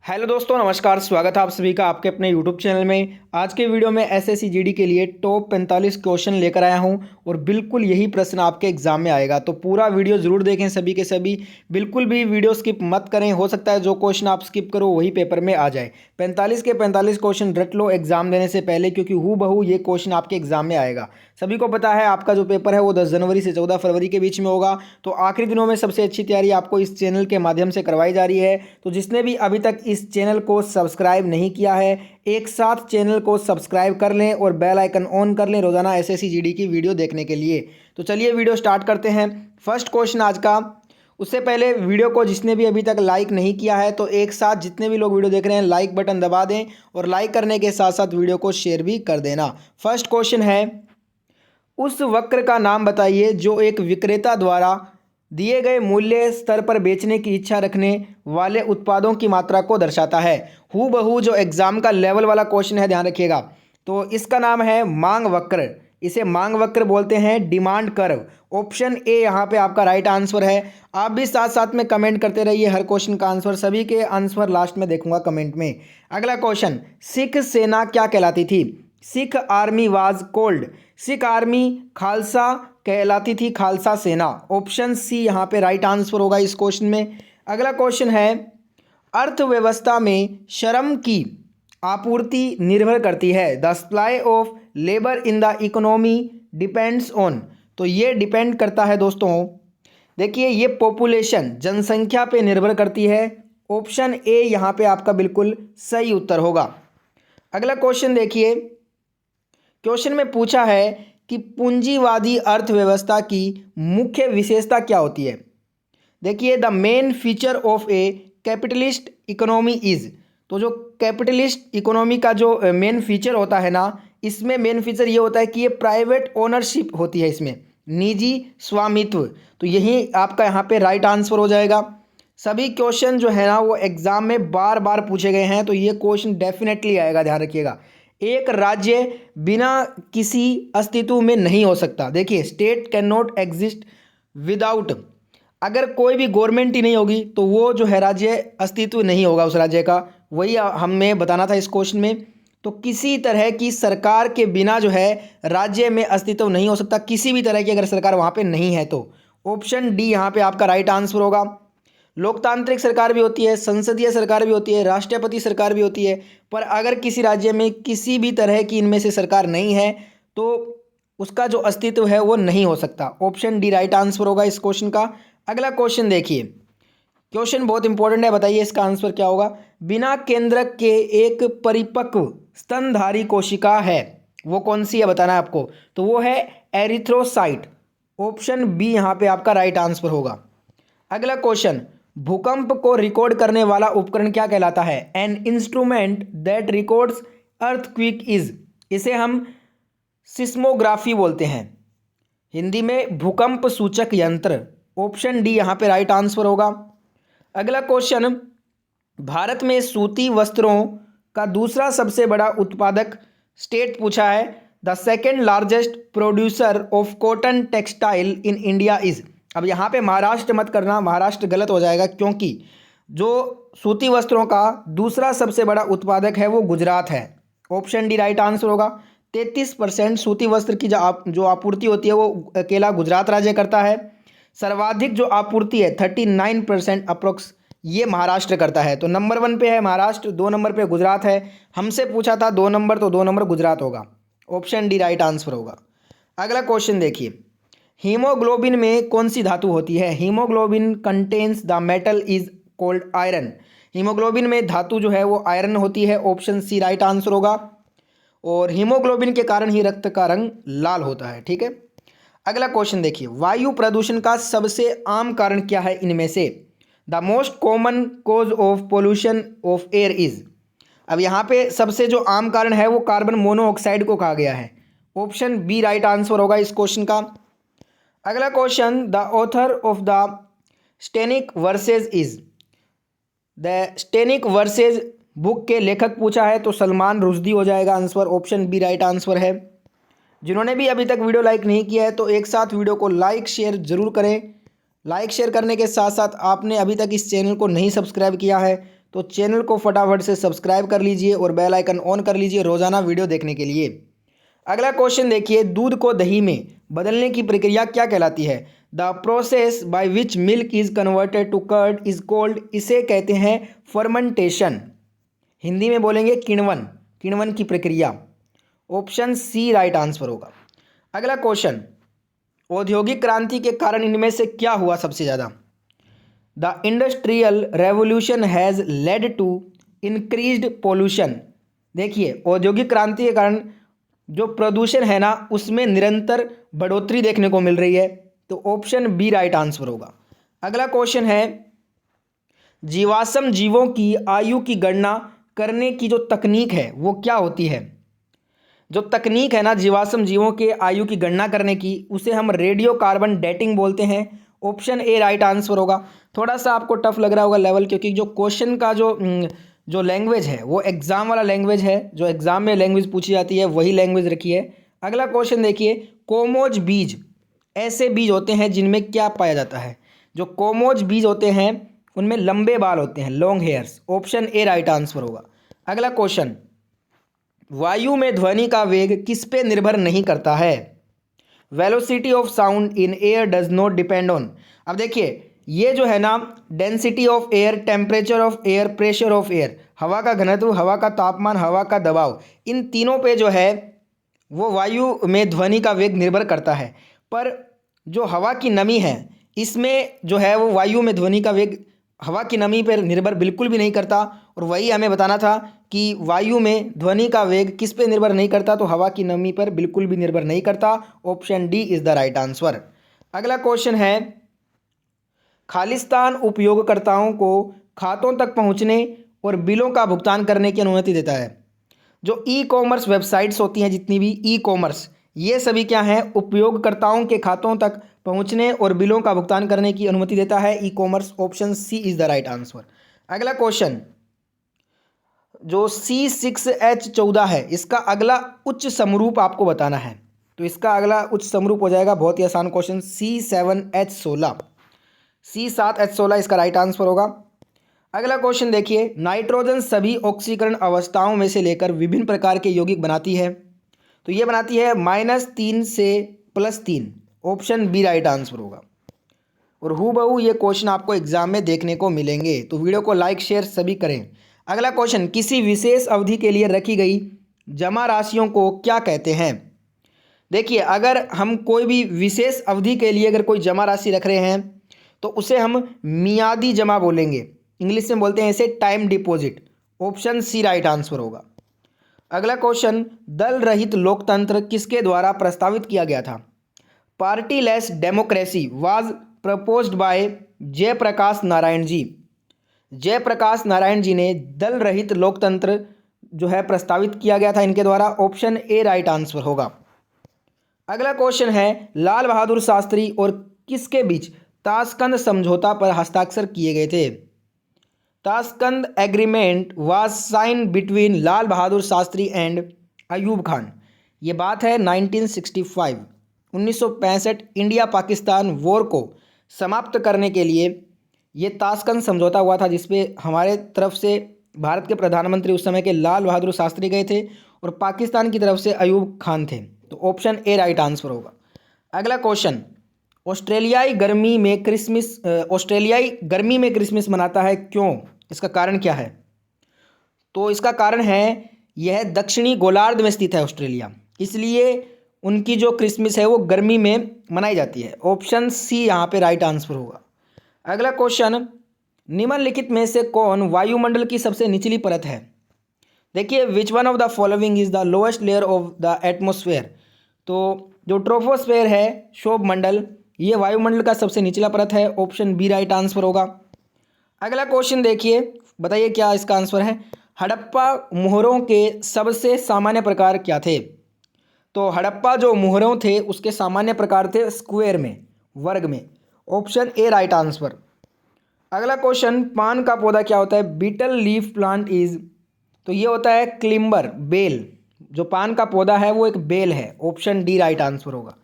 Hello दोस्तों, नमस्कार। स्वागत है आप सभी का आपके अपने यूट्यूब चैनल में। आज के वीडियो में एसएससी जीडी के लिए टॉप 45 क्वेश्चन लेकर आया हूं और बिल्कुल यही प्रश्न आपके एग्जाम में आएगा। तो पूरा वीडियो ज़रूर देखें सभी के सभी, बिल्कुल भी वीडियो स्किप मत करें। हो सकता है जो क्वेश्चन आप स्किप करो वही पेपर में आ जाए। 45 के 45 क्वेश्चन रट लो एग्जाम देने से पहले, क्योंकि हूबहू ये क्वेश्चन आपके एग्जाम में आएगा। सभी को पता है आपका जो पेपर है वो 10 जनवरी से 14 फरवरी के बीच में होगा। तो आखिरी दिनों में सबसे अच्छी तैयारी आपको इस चैनल के माध्यम से करवाई जा रही है। तो जिसने भी अभी तक इस चैनल को सब्सक्राइब नहीं किया है, एक साथ चैनल को सब्सक्राइब कर लें और बेल आइकन ऑन कर लें रोजाना एसएससी जीडी की वीडियो देखने के लिए। तो चलिए वीडियो स्टार्ट करते हैं। फर्स्ट क्वेश्चन आज का। उससे पहले वीडियो को जिसने भी अभी तक लाइक नहीं किया है तो एक साथ जितने भी लोग वीडियो देख रहे हैं लाइक बटन दबा दें और लाइक करने के साथ साथ वीडियो को शेयर भी कर देना। फर्स्ट क्वेश्चन है, उस वक्र का नाम बताइए जो एक विक्रेता द्वारा दिए गए मूल्य स्तर पर बेचने की इच्छा रखने वाले उत्पादों की मात्रा को दर्शाता है। हूबहू जो एग्जाम का लेवल वाला क्वेश्चन है, ध्यान रखिएगा। तो इसका नाम है मांग वक्र। इसे मांग वक्र बोलते हैं, डिमांड कर्व। ऑप्शन ए यहाँ पे आपका राइट आंसर है। आप भी साथ साथ में कमेंट करते रहिए हर क्वेश्चन का आंसर, सभी के आंसर लास्ट में देखूंगा कमेंट में। अगला क्वेश्चन, सिख सेना क्या कहलाती थी? Sikh army was cold. Sikh army Khalsa कहलाती थी, खालसा सेना। ऑप्शन सी यहाँ पे राइट आंसर होगा इस क्वेश्चन में। अगला क्वेश्चन है, अर्थव्यवस्था में श्रम की आपूर्ति निर्भर करती है। The supply of labour in the economy depends on. तो ये डिपेंड करता है दोस्तों, देखिए ये पॉपुलेशन जनसंख्या पे निर्भर करती है। ऑप्शन ए यहाँ पे आपका बिल्कुल सही उत्तर होगा। अगला क्वेश्चन देखिए, क्वेश्चन में पूछा है कि पूंजीवादी अर्थव्यवस्था की मुख्य विशेषता क्या होती है? देखिए, the main feature of A capitalist economy is. तो जो कैपिटलिस्ट इकोनॉमी का जो मेन फीचर होता है ना, इसमें मेन फीचर ये होता है कि ये प्राइवेट ओनरशिप होती है, इसमें निजी स्वामित्व। तो यही आपका यहाँ पे राइट आंसर हो जाएगा। सभी क्वेश्चन जो है ना वो एग्जाम में बार बार पूछे गए हैं, तो ये क्वेश्चन डेफिनेटली आएगा, ध्यान रखिएगा। एक राज्य बिना किसी अस्तित्व में नहीं हो सकता। देखिए, state can not exist without, अगर कोई भी गवर्नमेंट ही नहीं होगी तो वो जो है राज्य अस्तित्व नहीं होगा उस राज्य का। वही हमें बताना था इस क्वेश्चन में। तो किसी तरह की सरकार के बिना जो है राज्य में अस्तित्व नहीं हो सकता, किसी भी तरह की अगर सरकार वहाँ पे नहीं है तो। ऑप्शन डी यहाँ पे आपका राइट आंसर होगा। लोकतांत्रिक सरकार भी होती है, संसदीय सरकार भी होती है, राष्ट्रपति सरकार भी होती है, पर अगर किसी राज्य में किसी भी तरह की इनमें से सरकार नहीं है तो उसका जो अस्तित्व है वो नहीं हो सकता। ऑप्शन डी राइट आंसर होगा इस क्वेश्चन का। अगला क्वेश्चन देखिए, क्वेश्चन बहुत इंपॉर्टेंट है, बताइए इसका आंसर क्या होगा। बिना केंद्रक के एक परिपक्व स्तनधारी कोशिका है, वो कौन सी है बताना है आपको। तो वो है एरिथ्रोसाइट। ऑप्शन बी यहाँ पे आपका राइट आंसर होगा। अगला क्वेश्चन, भूकंप को रिकॉर्ड करने वाला उपकरण क्या कहलाता है? An instrument that records earthquake is. इसे हम सिस्मोग्राफी बोलते हैं, हिंदी में भूकंप सूचक यंत्र। ऑप्शन डी यहाँ पे राइट आंसर होगा। अगला क्वेश्चन, भारत में सूती वस्त्रों का दूसरा सबसे बड़ा उत्पादक स्टेट पूछा है। The second largest producer of cotton textile in India is. अब यहाँ पे महाराष्ट्र मत करना, महाराष्ट्र गलत हो जाएगा, क्योंकि जो सूती वस्त्रों का दूसरा सबसे बड़ा उत्पादक है वो गुजरात है। ऑप्शन डी राइट आंसर होगा। 33% सूती वस्त्र की जो आपूर्ति होती है वो अकेला गुजरात राज्य करता है। सर्वाधिक जो आपूर्ति है 39% अप्रोक्स ये महाराष्ट्र करता है। तो नंबर 1 पे है महाराष्ट्र, 2 नंबर पे गुजरात है। हमसे पूछा था 2 नंबर, तो 2 नंबर गुजरात होगा। ऑप्शन डी राइट आंसर होगा। अगला क्वेश्चन देखिए, हीमोग्लोबिन में कौन सी धातु होती है? Haemoglobin contains the metal is called iron. Haemoglobin में धातु जो है वो आयरन होती है। ऑप्शन सी राइट आंसर होगा। और हीमोग्लोबिन के कारण ही रक्त का रंग लाल होता है, ठीक है। अगला क्वेश्चन देखिए, वायु प्रदूषण का सबसे आम कारण क्या है इनमें से? The most common cause of pollution of air is. अब यहाँ पे सबसे जो आम कारण है वो कार्बन मोनोऑक्साइड को कहा गया है। ऑप्शन बी राइट आंसर होगा इस क्वेश्चन का। अगला question, the author of the Satanic Verses is. The Satanic Verses book के लेखक पूछा है तो सलमान रुश्दी हो जाएगा answer. Option B right answer है। जिन्होंने भी अभी तक वीडियो लाइक नहीं किया है तो एक साथ वीडियो को लाइक शेयर जरूर करें। लाइक शेयर करने के साथ साथ आपने अभी तक इस चैनल को नहीं सब्सक्राइब किया है तो चैनल को फटाफट से सब्सक्राइब कर लीजिए और बेल आइकन ऑन कर लीजिए रोज़ाना वीडियो देखने के लिए। अगला क्वेश्चन देखिए, दूध को दही में बदलने की प्रक्रिया क्या कहलाती है? The process by which milk is converted to curd is called, इसे कहते हैं फर्मेंटेशन। हिंदी में बोलेंगे किण्वन, किण्वन की प्रक्रिया। ऑप्शन सी राइट आंसर होगा। अगला क्वेश्चन, औद्योगिक क्रांति के कारण इनमें से क्या हुआ सबसे ज़्यादा? The industrial revolution has led to increased pollution. देखिए, औद्योगिक क्रांति के कारण जो प्रदूषण है ना, उसमें निरंतर बढ़ोतरी देखने को मिल रही है। तो ऑप्शन बी राइट आंसर होगा। अगला क्वेश्चन है, जीवाश्म जीवों की आयु की गणना करने की जो तकनीक है वो क्या होती है? जो तकनीक है ना जीवाश्म जीवों के आयु की गणना करने की, उसे हम रेडियो कार्बन डेटिंग बोलते हैं। ऑप्शन ए राइट आंसर होगा। थोड़ा सा आपको टफ लग रहा होगा लेवल, क्योंकि जो क्वेश्चन का जो लैंग्वेज है वो एग्ज़ाम वाला लैंग्वेज है, जो एग्ज़ाम में लैंग्वेज पूछी जाती है वही लैंग्वेज रखी है। अगला क्वेश्चन देखिए, कोमोज बीज ऐसे बीज होते हैं जिनमें क्या पाया जाता है? जो कोमोज बीज होते हैं उनमें लंबे बाल होते हैं, long hairs. Option A right answer होगा। अगला क्वेश्चन, वायु में ध्वनि का वेग किस पे निर्भर नहीं करता है? Velocity of sound in air does not depend on. अब देखिए, ये जो है ना, density of air, temperature of air, pressure of air, हवा का घनत्व, हवा का तापमान, हवा का दबाव, इन तीनों पे जो है वो वायु में ध्वनि का वेग निर्भर करता है। पर जो हवा की नमी है, इसमें जो है वो वायु में ध्वनि का वेग हवा की नमी पर निर्भर बिल्कुल भी नहीं करता। और वही हमें बताना था कि वायु में ध्वनि का वेग किस पे निर्भर नहीं करता, तो हवा की नमी पर बिल्कुल भी निर्भर नहीं करता। Option D is the right answer. अगला क्वेश्चन है, खालिस्तान उपयोगकर्ताओं को खातों तक पहुंचने और बिलों का भुगतान करने की अनुमति देता है। जो ई कॉमर्स वेबसाइट्स होती हैं, जितनी भी ई कॉमर्स, ये सभी क्या हैं? उपयोगकर्ताओं के खातों तक पहुंचने और बिलों का भुगतान करने की अनुमति देता है e commerce. Option C is the right answer. अगला क्वेश्चन, जो C6H14 है, इसका अगला उच्च समरूप आपको बताना है। तो इसका अगला उच्च समरूप हो जाएगा, बहुत ही आसान क्वेश्चन, C7H16। C7H16 इसका राइट आंसर होगा। अगला क्वेश्चन देखिए, नाइट्रोजन सभी ऑक्सीकरण अवस्थाओं में से लेकर विभिन्न प्रकार के यौगिक बनाती है। तो ये बनाती है -3 से +3। ऑप्शन बी राइट आंसर होगा। और हूबहू ये क्वेश्चन आपको एग्जाम में देखने को मिलेंगे, तो वीडियो को लाइक शेयर सभी करें। अगला क्वेश्चन, किसी विशेष अवधि के लिए रखी गई जमा राशियों को क्या कहते हैं? देखिए, अगर हम कोई भी विशेष अवधि के लिए अगर कोई जमा राशि रख रहे हैं तो उसे हम मियादी जमा बोलेंगे, इंग्लिश में बोलते हैं इसे time deposit. Option C right answer होगा। अगला क्वेश्चन, दल रहित लोकतंत्र किसके द्वारा प्रस्तावित किया गया था? Partyless democracy was proposed by Jayaprakash Narayan ji. Jayaprakash Narayan ji ने दल रहित लोकतंत्र जो है प्रस्तावित किया गया था इनके द्वारा। ऑप्शन ए राइट आंसर होगा। अगला क्वेश्चन है, लाल बहादुर शास्त्री और किसके बीच ताशकंद समझौता पर हस्ताक्षर किए गए थे? Tashkent agreement was signed between Lal Bahadur Shastri and Ayub Khan. ये बात है 1965, 1965 इंडिया पाकिस्तान वॉर को समाप्त करने के लिए ये ताशकंद समझौता हुआ था, जिसपे हमारे तरफ से भारत के प्रधानमंत्री उस समय के लाल बहादुर शास्त्री गए थे और पाकिस्तान की तरफ से अयूब खान थे। तो ऑप्शन ए राइट आंसर होगा। अगला क्वेश्चन, ऑस्ट्रेलियाई गर्मी में क्रिसमस मनाता है, क्यों? इसका कारण क्या है? तो इसका कारण है, यह दक्षिणी गोलार्ध में स्थित है ऑस्ट्रेलिया, इसलिए उनकी जो क्रिसमस है वो गर्मी में मनाई जाती है। ऑप्शन सी यहाँ पे राइट आंसर होगा। अगला क्वेश्चन, निम्नलिखित में से कौन वायुमंडल की सबसे निचली परत है? देखिए, which one of the following is the lowest layer of the atmosphere. तो जो ट्रोपोस्फेयर है, शोभ मंडल, ये वायुमंडल का सबसे निचला परत है। ऑप्शन बी राइट आंसर होगा। अगला क्वेश्चन देखिए, बताइए क्या इसका आंसर है? हड़प्पा मोहरों के सबसे सामान्य प्रकार क्या थे? तो हड़प्पा जो मोहरों थे उसके सामान्य प्रकार थे स्क्वायर में, वर्ग में। Option A right answer. अगला क्वेश्चन, पान का पौधा क्या होता है? बीटल लीफ प्लांट इज, तो ये होता है क्लिम्बर, बेल। जो पान का पौधा है वो एक बेल है। ऑप्शन डी राइट आंसर होगा।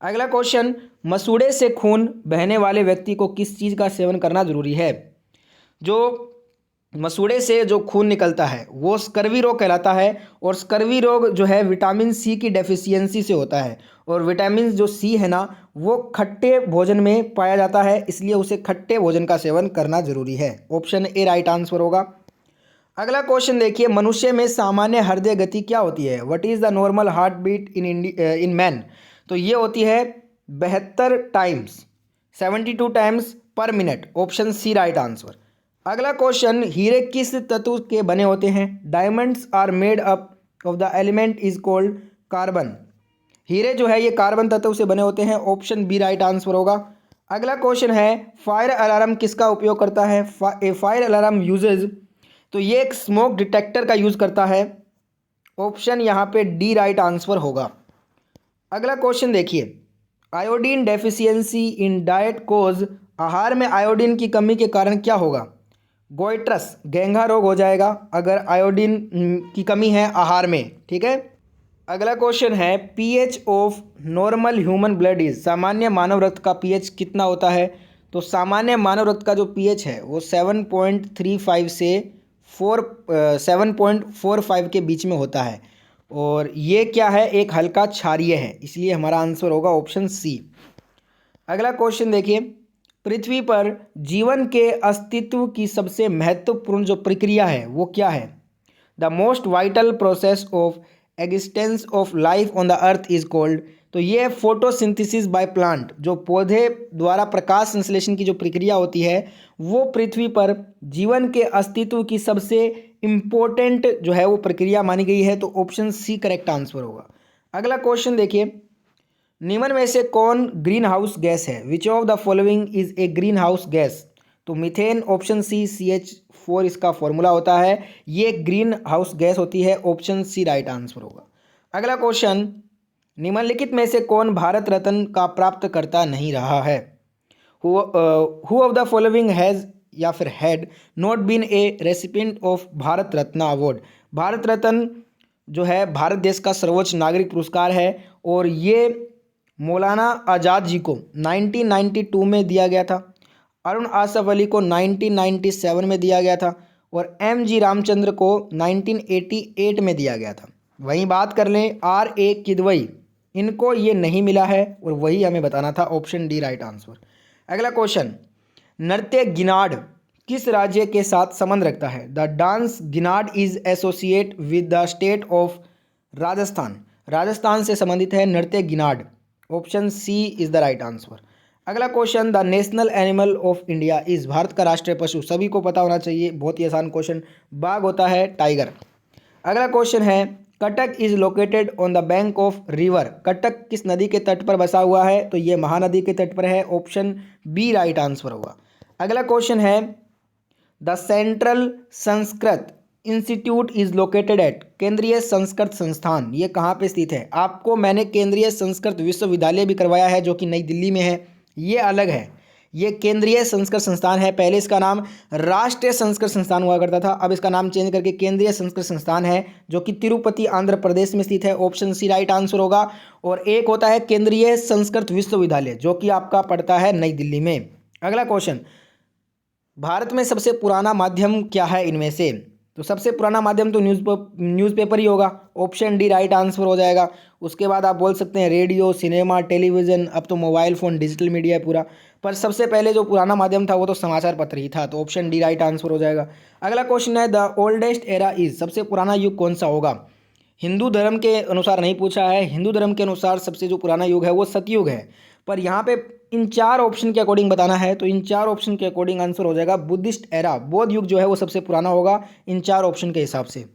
अगला क्वेश्चन, मसूड़े से खून बहने वाले व्यक्ति को किस चीज़ का सेवन करना जरूरी है? जो मसूड़े से जो खून निकलता है वो स्कर्वी रोग कहलाता है। और स्कर्वी रोग जो है विटामिन सी की डेफिशिएंसी से होता है। और विटामिन जो सी है ना वो खट्टे भोजन में पाया जाता है, इसलिए उसे खट्टे भोजन का सेवन करना जरूरी है। ऑप्शन ए राइट आंसर होगा। अगला क्वेश्चन देखिए, मनुष्य में सामान्य हृदय गति क्या होती है? What is the normal heart beat in man? तो ये होती है 72 times, 72 times per minute. Option C right answer. अगला क्वेश्चन, हीरे किस तत्व के बने होते हैं? Diamonds are made up of the element is called carbon. हीरे जो है ये कार्बन तत्व से बने होते हैं। ऑप्शन बी राइट आंसर होगा। अगला क्वेश्चन है, फायर अलार्म किसका उपयोग करता है? ए फायर अलार्म यूजेज, तो ये एक स्मोक डिटेक्टर का यूज़ करता है। ऑप्शन यहाँ पे डी राइट आंसर होगा। अगला क्वेश्चन देखिए, आयोडीन डेफिशिएंसी इन डाइट कोज, आहार में आयोडीन की कमी के कारण क्या होगा? गोइट्रस, घेंघा रोग हो जाएगा अगर आयोडीन की कमी है आहार में। ठीक है। अगला क्वेश्चन है, pH of normal human blood is, सामान्य मानव रक्त का पीएच कितना होता है? तो सामान्य मानव रक्त का जो पीएच है वो 7.35 से 7.45 के बीच में होता है। और ये क्या है? एक हल्का क्षारीय है, इसलिए हमारा आंसर होगा ऑप्शन सी। अगला क्वेश्चन देखिए, पृथ्वी पर जीवन के अस्तित्व की सबसे महत्वपूर्ण जो प्रक्रिया है वो क्या है? The most vital process of existence of life on the earth is called, तो ये फोटोसिंथेसिस बाय प्लांट, जो पौधे द्वारा प्रकाश संश्लेषण की जो प्रक्रिया होती है वो पृथ्वी पर जीवन के अस्तित्व की सबसे इम्पोर्टेंट जो है वो प्रक्रिया मानी गई है। तो ऑप्शन सी करेक्ट आंसर होगा। अगला क्वेश्चन देखिए, निम्न में से कौन ग्रीन हाउस गैस है? Which of the following is a green house gas? तो मीथेन, ऑप्शन सी CH4 इसका फॉर्मूला होता है। ये ग्रीन हाउस गैस होती है। ऑप्शन सी राइट आंसर होगा। अगला क्वेश्चन, निम्नलिखित में से कौन भारत रत्न का प्राप्तकर्ता नहीं रहा है? Who of the following has या फिर had not been a recipient of Bharat Ratna award? Bharat Ratna जो है भारत देश का सर्वोच्च नागरिक पुरस्कार है और ये मौलाना आज़ाद जी को 1992 में दिया गया था, अरुण आसफ अली को 1997 में दिया गया था और MG रामचंद्र को 1988 में दिया गया था। वहीं बात कर लें RA किदवई, इनको ये नहीं मिला है और वही हमें बताना था। Option D right answer. अगला क्वेश्चन, नृत्य गिनाड किस राज्य के साथ संबंध रखता है? The dance Ginad is associate with the state of Rajasthan, Rajasthan से संबंधित है नृत्य Ginad. Option C is the right answer. अगला question, the national animal of India is, Bharat का राष्ट्रीय पशु सभी को पता होना चाहिए, बहुत ही आसान क्वेश्चन, बाघ होता है, टाइगर। अगला क्वेश्चन है, Cuttack is located on the bank of river, Cuttack किस नदी के तट पर बसा हुआ है? तो ये महानदी के तट पर है। ऑप्शन बी राइट आंसर होगा। अगला क्वेश्चन है, the central Sanskrit institute is located at, केंद्रीय संस्कृत संस्थान ये कहाँ पे स्थित है? आपको मैंने केंद्रीय संस्कृत विश्वविद्यालय भी करवाया है जो कि नई दिल्ली में है, ये अलग है, ये केंद्रीय संस्कृत संस्थान है। पहले इसका नाम राष्ट्रीय संस्कृत संस्थान हुआ करता था, अब इसका नाम चेंज करके केंद्रीय संस्कृत संस्थान है जो कि तिरुपति आंध्र प्रदेश में स्थित है। ऑप्शन सी राइट आंसर होगा। और एक होता है केंद्रीय संस्कृत विश्वविद्यालय जो कि आपका पड़ता है नई दिल्ली में। अगला क्वेश्चन, भारत में सबसे पुराना माध्यम क्या है इनमें से? तो सबसे पुराना माध्यम तो न्यूज़पेपर ही होगा। ऑप्शन डी राइट आंसर हो जाएगा। उसके बाद आप बोल सकते हैं रेडियो, सिनेमा, टेलीविज़न, अब तो मोबाइल फ़ोन डिजिटल मीडिया है पूरा, पर सबसे पहले जो पुराना माध्यम था वो तो समाचार पत्र ही था। तो ऑप्शन डी राइट आंसर हो जाएगा। अगला क्वेश्चन है, द ओल्डेस्ट एरा इज, सबसे पुराना युग कौन सा होगा? हिंदू धर्म के अनुसार नहीं पूछा है, हिंदू धर्म के अनुसार सबसे जो पुराना युग है वो सतयुग है, पर यहाँ पे इन चार ऑप्शन के अकॉर्डिंग बताना है तो इन चार ऑप्शन के अकॉर्डिंग आंसर हो जाएगा बुद्धिस्ट एरा, बौद्ध युग जो है वो सबसे पुराना होगा इन चार ऑप्शन के हिसाब से।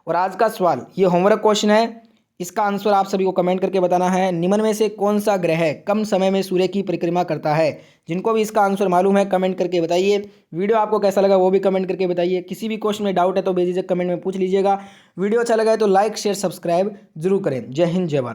और आज का सवाल ये होमवर्क क्वेश्चन है, इसका आंसर आप सभी को कमेंट करके बताना है। निम्न में से कौन सा ग्रह कम समय में सूर्य की परिक्रमा करता है? जिनको भी इसका आंसर मालूम है कमेंट करके बताइए। वीडियो आपको कैसा लगा वो भी कमेंट करके बताइए। किसी भी क्वेश्चन में डाउट है तो बेझिझक कमेंट में पूछ लीजिएगा। वीडियो अच्छा लगा है तो लाइक शेयर सब्सक्राइब जरूर करें। जय हिंद, जय भारत।